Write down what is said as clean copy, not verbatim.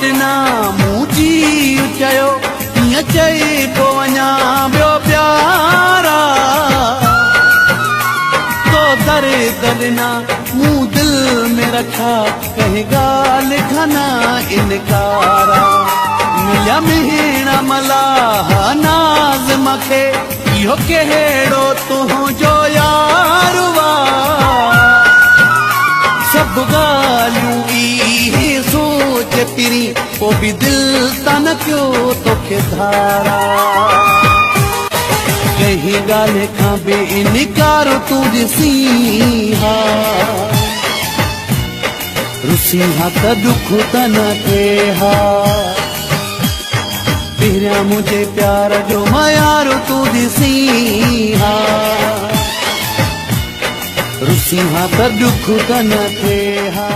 ॾिना मूं जी चयो ईअं चई पोइ वञा ॿियो प्यारा तो दर्द ॾिना मूं दिल में रखा कंहिं ॻाल्हि खाना इनकारा मिलिया मिहिणा मलाह नाज़ मूंखे इहो कहिड़ो तुंहिंजो यार सब ॻाल्हियूं इहे सोच पिरी पोइ बि दिल तन कयो तोखे धारा कंहिं ॻाल्हि खां बि इनकार तूं ॾिसी हा रुसी हा त दुख त न थिए हा पहिरियां मुंहिंजे प्यार जो मयार तूं ॾिसी हा रुसी हा त दुख त न थिए हा।